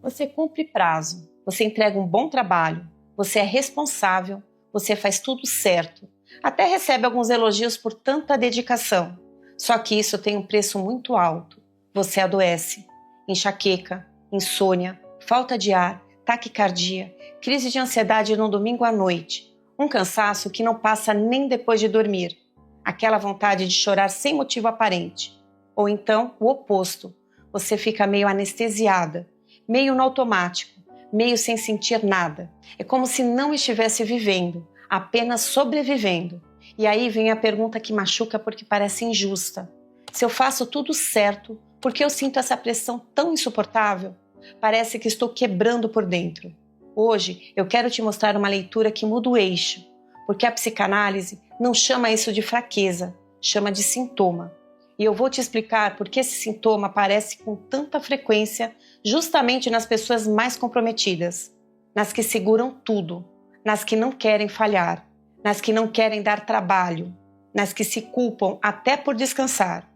Você cumpre prazo, você entrega um bom trabalho, você é responsável, você faz tudo certo. Até recebe alguns elogios por tanta dedicação. Só que isso tem um preço muito alto. Você adoece. Enxaqueca, insônia, falta de ar, taquicardia, crise de ansiedade no domingo à noite. Um cansaço que não passa nem depois de dormir. Aquela vontade de chorar sem motivo aparente. Ou então, o oposto. Você fica meio anestesiada, meio no automático, meio sem sentir nada. É como se não estivesse vivendo, apenas sobrevivendo. E aí vem a pergunta que machuca porque parece injusta. Se eu faço tudo certo, por que eu sinto essa pressão tão insuportável? Parece que estou quebrando por dentro. Hoje eu quero te mostrar uma leitura que muda o eixo, porque a psicanálise não chama isso de fraqueza, chama de sintoma. E eu vou te explicar por que esse sintoma aparece com tanta frequência justamente nas pessoas mais comprometidas, nas que seguram tudo, nas que não querem falhar, nas que não querem dar trabalho, nas que se culpam até por descansar.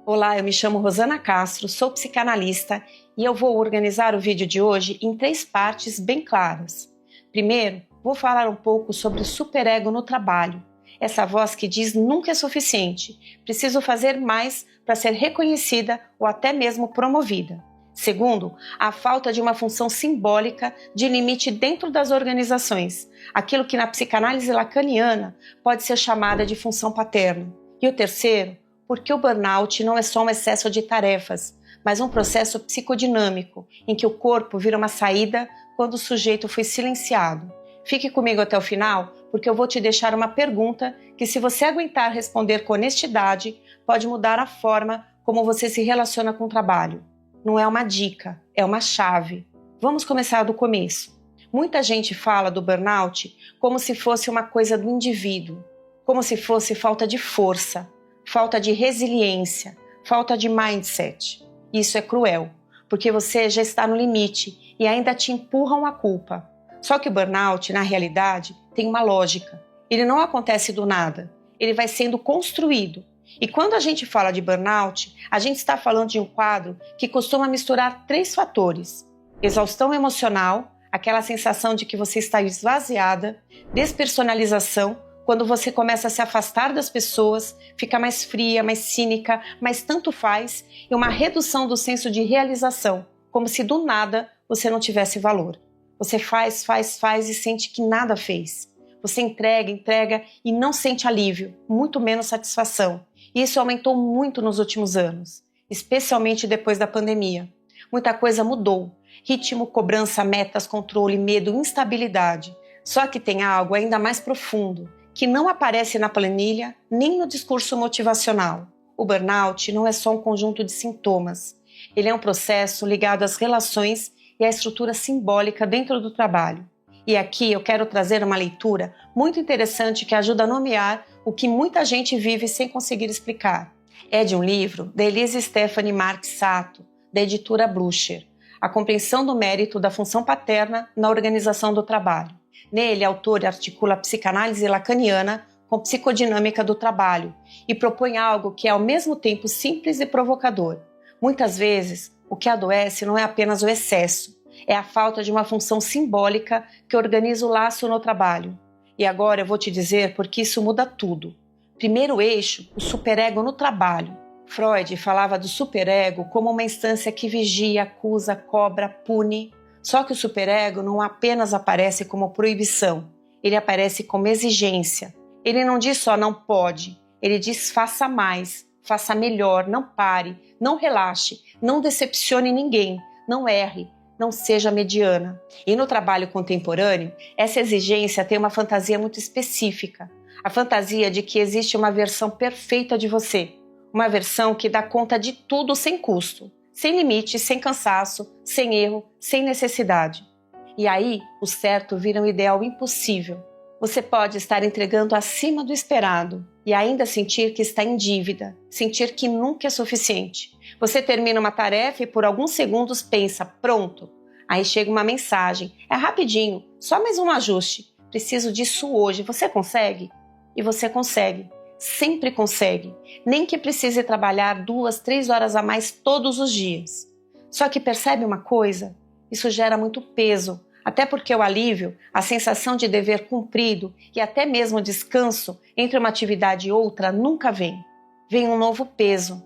Olá, eu me chamo Rosana Castro, sou psicanalista e eu vou organizar o vídeo de hoje em 3 partes bem claras. Primeiro, vou falar um pouco sobre o superego no trabalho. Essa voz que diz nunca é suficiente, preciso fazer mais para ser reconhecida ou até mesmo promovida. Segundo, a falta de uma função simbólica de limite dentro das organizações, aquilo que na psicanálise lacaniana pode ser chamada de função paterna. E o terceiro, porque o burnout não é só um excesso de tarefas, mas um processo psicodinâmico, em que o corpo vira uma saída quando o sujeito foi silenciado. Fique comigo até o final, porque eu vou te deixar uma pergunta que, se você aguentar responder com honestidade, pode mudar a forma como você se relaciona com o trabalho. Não é uma dica, é uma chave. Vamos começar do começo. Muita gente fala do burnout como se fosse uma coisa do indivíduo, como se fosse falta de força, falta de resiliência, falta de mindset. Isso é cruel, porque você já está no limite e ainda te empurram a culpa. Só que o burnout, na realidade, tem uma lógica. Ele não acontece do nada, ele vai sendo construído. E quando a gente fala de burnout, a gente está falando de um quadro que costuma misturar 3 fatores: exaustão emocional, aquela sensação de que você está esvaziada, despersonalização, quando você começa a se afastar das pessoas, fica mais fria, mais cínica, mais tanto faz, e uma redução do senso de realização, como se do nada você não tivesse valor. Você faz e sente que nada fez. Você entrega e não sente alívio, muito menos satisfação. E isso aumentou muito nos últimos anos, especialmente depois da pandemia. Muita coisa mudou. Ritmo, cobrança, metas, controle, medo, instabilidade. Só que tem algo ainda mais profundo, que não aparece na planilha nem no discurso motivacional. O burnout não é só um conjunto de sintomas. Ele é um processo ligado às relações e à estrutura simbólica dentro do trabalho. E aqui eu quero trazer uma leitura muito interessante que ajuda a nomear o que muita gente vive sem conseguir explicar. É de um livro da Elise Stephanie Marx Sato, da editora Blucher, A Compreensão do Mérito da Função Paterna na Organização do Trabalho. Nele, a autora articula a psicanálise lacaniana com psicodinâmica do trabalho e propõe algo que é ao mesmo tempo simples e provocador. Muitas vezes, o que adoece não é apenas o excesso, é a falta de uma função simbólica que organiza o laço no trabalho. E agora eu vou te dizer porque isso muda tudo. Primeiro eixo, o superego no trabalho. Freud falava do superego como uma instância que vigia, acusa, cobra, pune. Só que o superego não apenas aparece como proibição, ele aparece como exigência. Ele não diz só não pode, ele diz faça mais, faça melhor, não pare, não relaxe, não decepcione ninguém, não erre, não seja mediana. E no trabalho contemporâneo, essa exigência tem uma fantasia muito específica. A fantasia de que existe uma versão perfeita de você, uma versão que dá conta de tudo sem custo. Sem limite, sem cansaço, sem erro, sem necessidade. E aí, o certo vira um ideal impossível. Você pode estar entregando acima do esperado e ainda sentir que está em dívida, sentir que nunca é suficiente. Você termina uma tarefa e por alguns segundos pensa, pronto. Aí chega uma mensagem, é rapidinho, só mais um ajuste. Preciso disso hoje, você consegue? E você consegue. Sempre consegue, nem que precise trabalhar 2, 3 horas a mais todos os dias. Só que percebe uma coisa? Isso gera muito peso, até porque o alívio, a sensação de dever cumprido e até mesmo o descanso entre uma atividade e outra nunca vem. Vem um novo peso.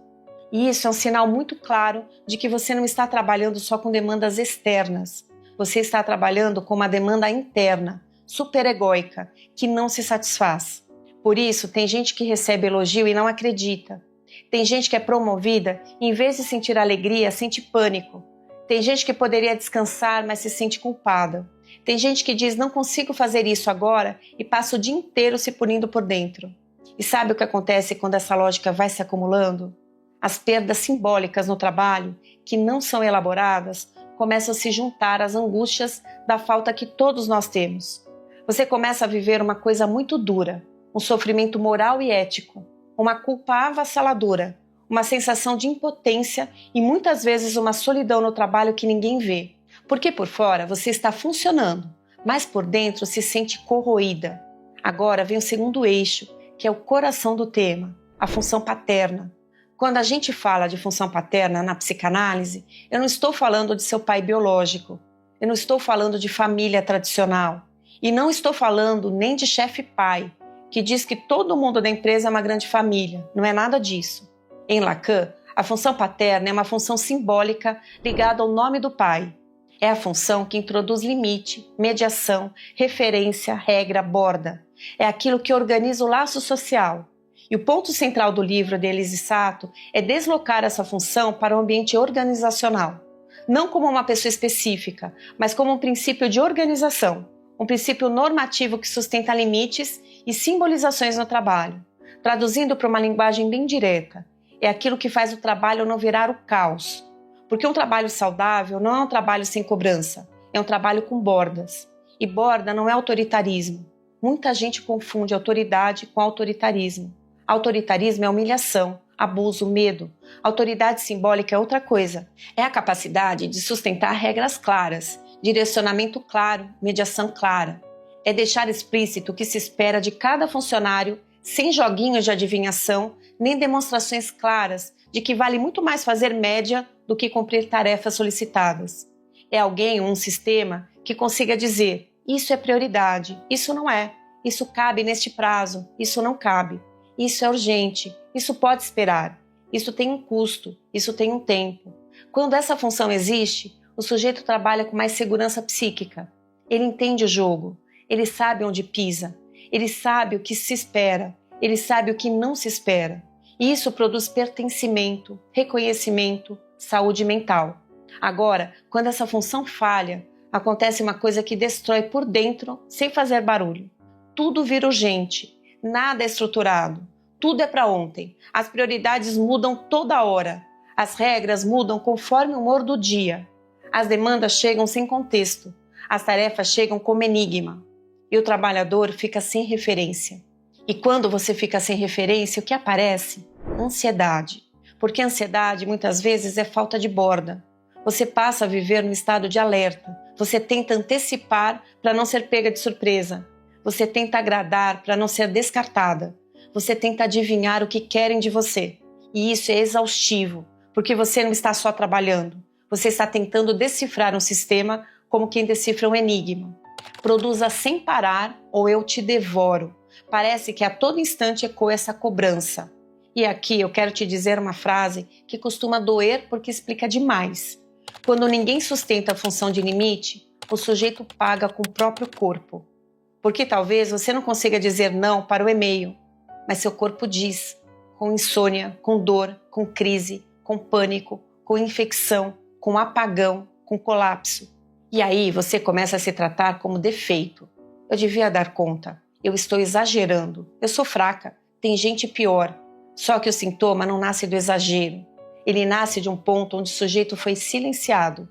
E isso é um sinal muito claro de que você não está trabalhando só com demandas externas. Você está trabalhando com uma demanda interna, superegóica, que não se satisfaz. Por isso, tem gente que recebe elogio e não acredita. Tem gente que é promovida e, em vez de sentir alegria, sente pânico. Tem gente que poderia descansar, mas se sente culpada. Tem gente que diz, não consigo fazer isso agora e passa o dia inteiro se punindo por dentro. E sabe o que acontece quando essa lógica vai se acumulando? As perdas simbólicas no trabalho, que não são elaboradas, começam a se juntar às angústias da falta que todos nós temos. Você começa a viver uma coisa muito dura, um sofrimento moral e ético, uma culpa avassaladora, uma sensação de impotência e muitas vezes uma solidão no trabalho que ninguém vê. Porque por fora você está funcionando, mas por dentro se sente corroída. Agora vem o segundo eixo, que é o coração do tema, a função paterna. Quando a gente fala de função paterna na psicanálise, eu não estou falando de seu pai biológico, eu não estou falando de família tradicional e não estou falando nem de chefe pai, que diz que todo mundo da empresa é uma grande família. Não é nada disso. Em Lacan, a função paterna é uma função simbólica ligada ao nome do pai. É a função que introduz limite, mediação, referência, regra, borda. É aquilo que organiza o laço social. E o ponto central do livro de Elise Sato é deslocar essa função para o ambiente organizacional. Não como uma pessoa específica, mas como um princípio de organização. Um princípio normativo que sustenta limites e simbolizações no trabalho. Traduzindo para uma linguagem bem direta, é aquilo que faz o trabalho não virar o caos. Porque um trabalho saudável não é um trabalho sem cobrança, é um trabalho com bordas. E borda não é autoritarismo. Muita gente confunde autoridade com autoritarismo. Autoritarismo é humilhação, abuso, medo. Autoridade simbólica é outra coisa. É a capacidade de sustentar regras claras, direcionamento claro, mediação clara. É deixar explícito o que se espera de cada funcionário, sem joguinhos de adivinhação, nem demonstrações claras de que vale muito mais fazer média do que cumprir tarefas solicitadas. É alguém ou um sistema que consiga dizer, isso é prioridade, isso não é, isso cabe neste prazo, isso não cabe. Isso é urgente, isso pode esperar, isso tem um custo, isso tem um tempo. Quando essa função existe, o sujeito trabalha com mais segurança psíquica. Ele entende o jogo, ele sabe onde pisa, ele sabe o que se espera, ele sabe o que não se espera. E isso produz pertencimento, reconhecimento, saúde mental. Agora, quando essa função falha, acontece uma coisa que destrói por dentro sem fazer barulho. Tudo vira urgente. Nada é estruturado, tudo é para ontem. As prioridades mudam toda hora. As regras mudam conforme o humor do dia. As demandas chegam sem contexto. As tarefas chegam como enigma. E o trabalhador fica sem referência. E quando você fica sem referência, o que aparece? Ansiedade. Porque a ansiedade muitas vezes é falta de borda. Você passa a viver no estado de alerta. Você tenta antecipar para não ser pega de surpresa. Você tenta agradar para não ser descartada. Você tenta adivinhar o que querem de você. E isso é exaustivo, porque você não está só trabalhando. Você está tentando decifrar um sistema como quem decifra um enigma. Produza sem parar ou eu te devoro. Parece que a todo instante ecoa essa cobrança. E aqui eu quero te dizer uma frase que costuma doer porque explica demais. Quando ninguém sustenta a função de limite, o sujeito paga com o próprio corpo. Porque talvez você não consiga dizer não para o e-mail, mas seu corpo diz, com insônia, com dor, com crise, com pânico, com infecção, com apagão, com colapso. E aí você começa a se tratar como defeito. Eu devia dar conta, eu estou exagerando, eu sou fraca, tem gente pior. Só que o sintoma não nasce do exagero, ele nasce de um ponto onde o sujeito foi silenciado.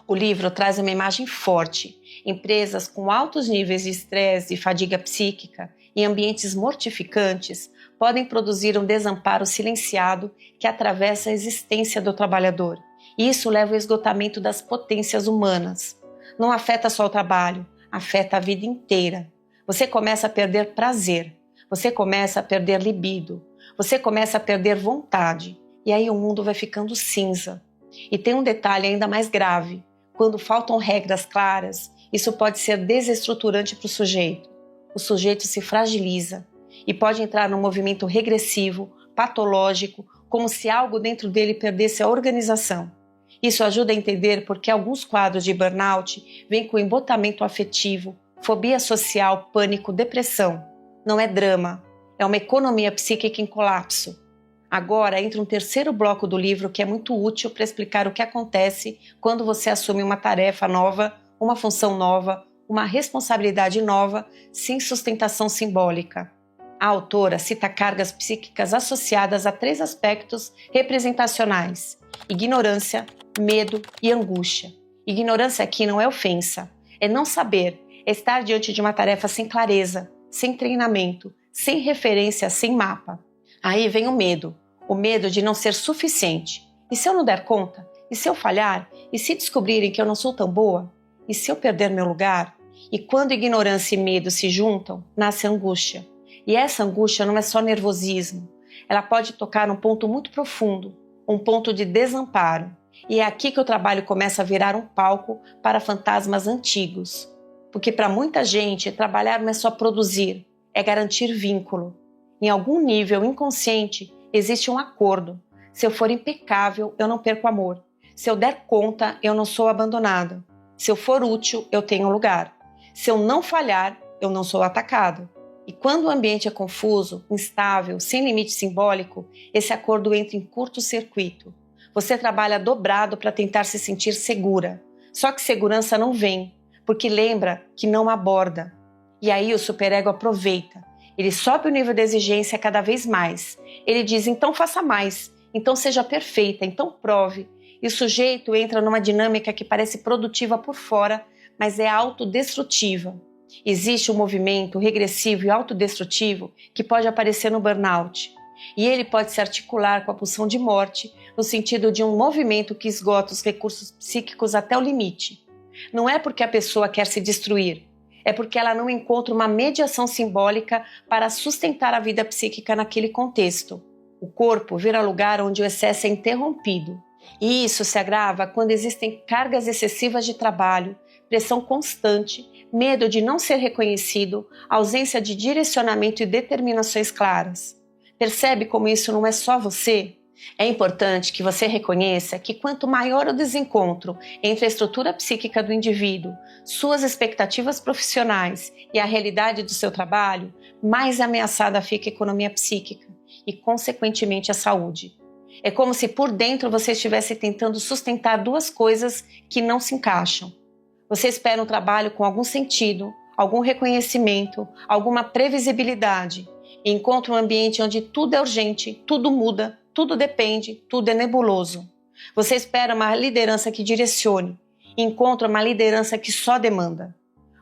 O livro traz uma imagem forte. Empresas com altos níveis de estresse e fadiga psíquica e ambientes mortificantes podem produzir um desamparo silenciado que atravessa a existência do trabalhador. E isso leva ao esgotamento das potências humanas. Não afeta só o trabalho, afeta a vida inteira. Você começa a perder prazer, você começa a perder libido, você começa a perder vontade. E aí o mundo vai ficando cinza. E tem um detalhe ainda mais grave. quando faltam regras claras, isso pode ser desestruturante para o sujeito. O sujeito se fragiliza e pode entrar num movimento regressivo, patológico, como se algo dentro dele perdesse a organização. Isso ajuda a entender por que alguns quadros de burnout vêm com embotamento afetivo, fobia social, pânico, depressão. Não é drama, é uma economia psíquica em colapso. Agora entra um terceiro bloco do livro que é muito útil para explicar o que acontece quando você assume uma tarefa nova, uma função nova, uma responsabilidade nova, sem sustentação simbólica. A autora cita cargas psíquicas associadas a 3 aspectos representacionais: ignorância, medo e angústia. Ignorância aqui não é ofensa, é não saber, é estar diante de uma tarefa sem clareza, sem treinamento, sem referência, sem mapa. Aí vem o medo de não ser suficiente. E se eu não der conta? E se eu falhar? E se descobrirem que eu não sou tão boa? E se eu perder meu lugar? E quando ignorância e medo se juntam, nasce angústia. E essa angústia não é só nervosismo. Ela pode tocar num ponto muito profundo, um ponto de desamparo. E é aqui que o trabalho começa a virar um palco para fantasmas antigos. Porque para muita gente, trabalhar não é só produzir, é garantir vínculo. Em algum nível inconsciente, existe um acordo. Se eu for impecável, eu não perco amor. Se eu der conta, eu não sou abandonada. Se eu for útil, eu tenho lugar. Se eu não falhar, eu não sou atacado. E quando o ambiente é confuso, instável, sem limite simbólico, esse acordo entra em curto-circuito. Você trabalha dobrado para tentar se sentir segura. Só que segurança não vem, porque lembra que não aborda. E aí o superego aproveita. Ele sobe o nível de exigência cada vez mais. Ele diz, então faça mais, então seja perfeita, então prove. E o sujeito entra numa dinâmica que parece produtiva por fora, mas é autodestrutiva. Existe um movimento regressivo e autodestrutivo que pode aparecer no burnout. E ele pode se articular com a pulsão de morte, no sentido de um movimento que esgota os recursos psíquicos até o limite. Não é porque a pessoa quer se destruir, é porque ela não encontra uma mediação simbólica para sustentar a vida psíquica naquele contexto. O corpo vira lugar onde o excesso é interrompido. E isso se agrava quando existem cargas excessivas de trabalho, pressão constante, medo de não ser reconhecido, ausência de direcionamento e determinações claras. Percebe como isso não é só você? É importante que você reconheça que quanto maior o desencontro entre a estrutura psíquica do indivíduo, suas expectativas profissionais e a realidade do seu trabalho, mais ameaçada fica a economia psíquica e, consequentemente, a saúde. É como se por dentro você estivesse tentando sustentar 2 coisas que não se encaixam. Você espera um trabalho com algum sentido, algum reconhecimento, alguma previsibilidade e encontra um ambiente onde tudo é urgente, tudo muda, tudo depende, tudo é nebuloso. Você espera uma liderança que direcione e encontra uma liderança que só demanda.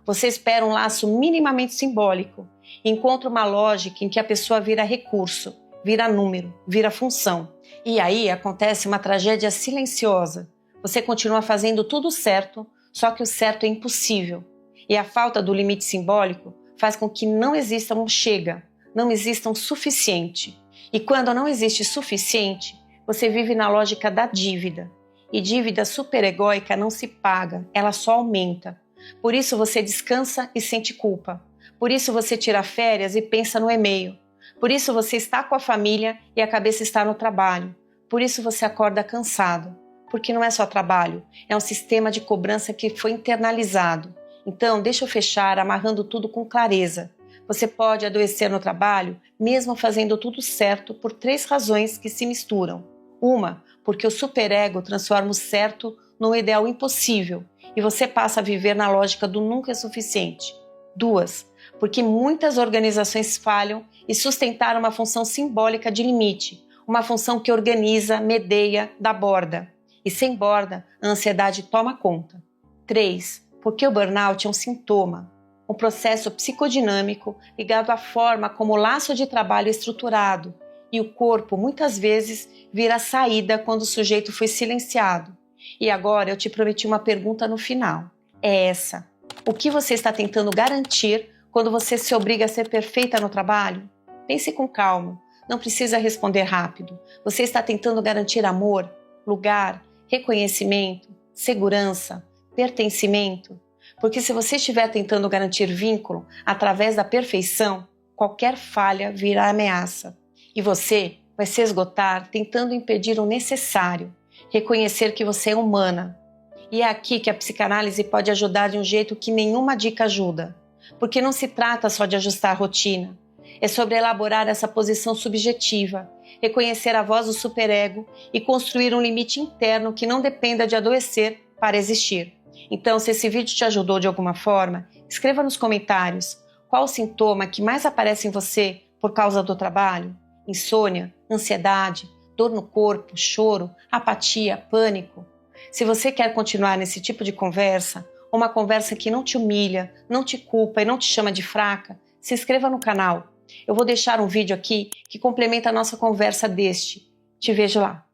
Você espera um laço minimamente simbólico e encontra uma lógica em que a pessoa vira recurso, vira número, vira função. E aí acontece uma tragédia silenciosa. Você continua fazendo tudo certo, só que o certo é impossível. E a falta do limite simbólico faz com que não exista um chega, não exista um suficiente. E quando não existe suficiente, você vive na lógica da dívida. E dívida superegóica não se paga, ela só aumenta. Por isso você descansa e sente culpa. Por isso você tira férias e pensa no e-mail. Por isso você está com a família e a cabeça está no trabalho. Por isso você acorda cansado. Porque não é só trabalho, é um sistema de cobrança que foi internalizado. Então, deixa eu fechar amarrando tudo com clareza. Você pode adoecer no trabalho, mesmo fazendo tudo certo, por 3 razões que se misturam. Uma, porque o superego transforma o certo num ideal impossível e você passa a viver na lógica do nunca é suficiente. 2, porque muitas organizações falham e sustentaram uma função simbólica de limite, uma função que organiza, medeia, dá borda. E sem borda, a ansiedade toma conta. 3, porque o burnout é um sintoma, um processo psicodinâmico ligado à forma como o laço de trabalho é estruturado, e o corpo muitas vezes vira a saída quando o sujeito foi silenciado. E agora eu te prometi uma pergunta no final. É essa. O que você está tentando garantir quando você se obriga a ser perfeita no trabalho? Pense com calma, não precisa responder rápido. Você está tentando garantir amor, lugar, reconhecimento, segurança, pertencimento? Porque se você estiver tentando garantir vínculo através da perfeição, qualquer falha virá ameaça. E você vai se esgotar tentando impedir o necessário, reconhecer que você é humana. E é aqui que a psicanálise pode ajudar de um jeito que nenhuma dica ajuda. Porque não se trata só de ajustar a rotina. É sobre elaborar essa posição subjetiva, reconhecer a voz do superego e construir um limite interno que não dependa de adoecer para existir. Então, se esse vídeo te ajudou de alguma forma, escreva nos comentários qual o sintoma que mais aparece em você por causa do trabalho: insônia, ansiedade, dor no corpo, choro, apatia, pânico. Se você quer continuar nesse tipo de conversa, uma conversa que não te humilha, não te culpa e não te chama de fraca, se inscreva no canal. Eu vou deixar um vídeo aqui que complementa a nossa conversa deste. Te vejo lá.